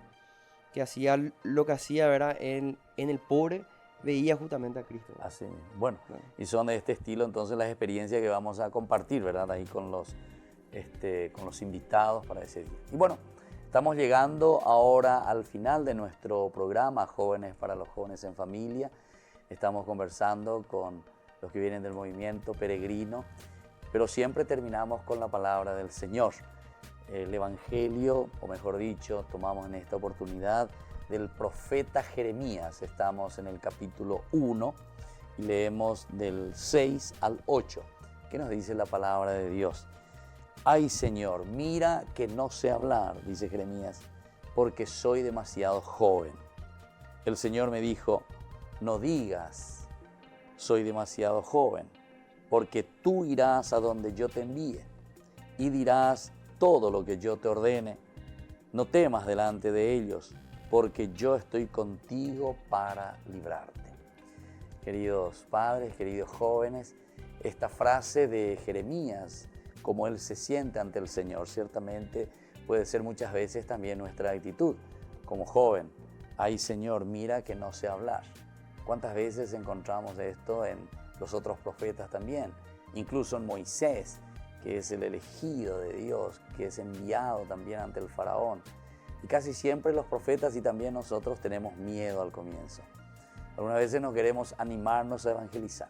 hacía lo que hacía, ¿verdad? En el pobre, veía justamente a Cristo, ¿verdad? Así, bueno, claro. Y son de este estilo entonces las experiencias que vamos a compartir, ¿verdad? Ahí con los invitados para ese día. Y bueno, estamos llegando ahora al final de nuestro programa Jóvenes para los Jóvenes en Familia. Estamos conversando con los que vienen del movimiento peregrino, pero siempre terminamos con la palabra del Señor. El Evangelio, o mejor dicho, tomamos en esta oportunidad del profeta Jeremías. Estamos en el capítulo 1 y leemos del 6 al 8. ¿Qué nos dice la palabra de Dios? Ay, Señor, mira que no sé hablar, dice Jeremías, porque soy demasiado joven. El Señor me dijo, no digas, soy demasiado joven, porque tú irás a donde yo te envíe y dirás todo lo que yo te ordene. No temas delante de ellos, porque yo estoy contigo para librarte. Queridos padres, queridos jóvenes, esta frase de Jeremías, como él se siente ante el Señor, ciertamente puede ser muchas veces también nuestra actitud como joven. Ay, Señor, mira que no sé hablar. ¿Cuántas veces encontramos esto en los otros profetas también? Incluso en Moisés, que es el elegido de Dios, que es enviado también ante el faraón. Y casi siempre los profetas y también nosotros tenemos miedo al comienzo. Algunas veces no queremos animarnos a evangelizar.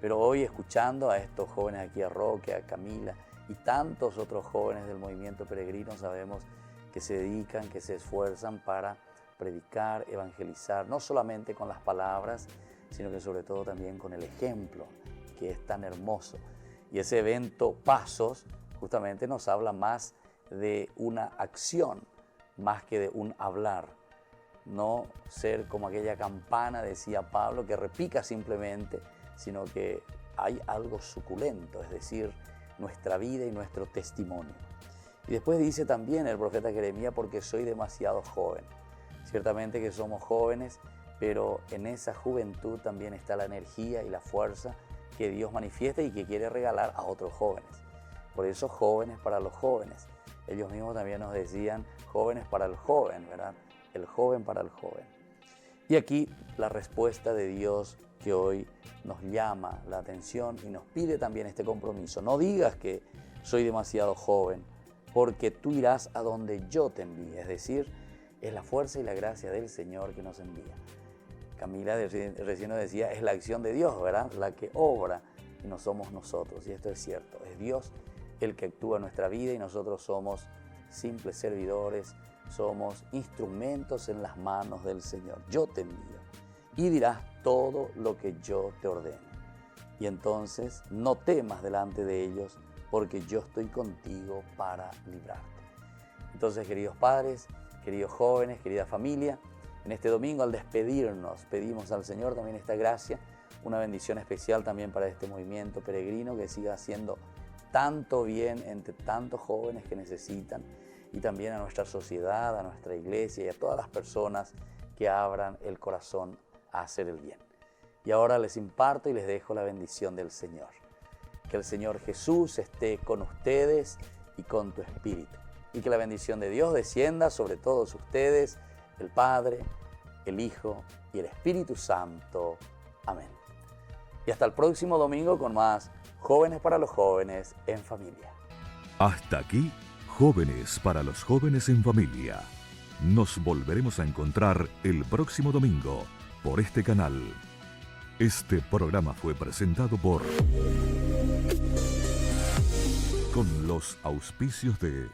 Pero hoy, escuchando a estos jóvenes aquí, a Roque, a Camila y tantos otros jóvenes del movimiento peregrino, sabemos que se dedican, que se esfuerzan para predicar, evangelizar, no solamente con las palabras, sino que sobre todo también con el ejemplo, que es tan hermoso. Y ese evento Pasos justamente nos habla más de una acción, más que de un hablar. No ser como aquella campana, decía Pablo, que repica simplemente, sino que hay algo suculento, es decir, nuestra vida y nuestro testimonio. Y después dice también el profeta Jeremías, porque soy demasiado joven. Ciertamente que somos jóvenes, pero en esa juventud también está la energía y la fuerza que Dios manifiesta y que quiere regalar a otros jóvenes. Por eso, jóvenes para los jóvenes. Ellos mismos también nos decían, jóvenes para el joven, ¿verdad? El joven para el joven. Y aquí la respuesta de Dios que hoy nos llama la atención y nos pide también este compromiso. No digas que soy demasiado joven, porque tú irás a donde yo te envíe. Es decir, es la fuerza y la gracia del Señor que nos envía. Camila recién nos decía, es la acción de Dios, ¿verdad? La que obra y no somos nosotros. Y esto es cierto, es Dios el que actúa en nuestra vida y nosotros somos simples servidores, somos instrumentos en las manos del Señor. Yo te envío. y dirás todo lo que yo te ordene. Y entonces no temas delante de ellos, porque yo estoy contigo para librarte. Entonces, queridos padres, queridos jóvenes, querida familia, en este domingo al despedirnos pedimos al Señor también esta gracia, una bendición especial también para este movimiento peregrino que siga haciendo tanto bien entre tantos jóvenes que necesitan, y también a nuestra sociedad, a nuestra iglesia y a todas las personas que abran el corazón a hacer el bien. Y ahora les imparto y les dejo la bendición del Señor. Que el Señor Jesús esté con ustedes y con tu espíritu. Y que la bendición de Dios descienda sobre todos ustedes, el Padre, el Hijo y el Espíritu Santo. Amén. Y hasta el próximo domingo con más Jóvenes para los Jóvenes en Familia. Hasta aquí, Jóvenes para los Jóvenes en Familia. Nos volveremos a encontrar el próximo domingo por este canal. Este programa fue presentado por... con los auspicios de...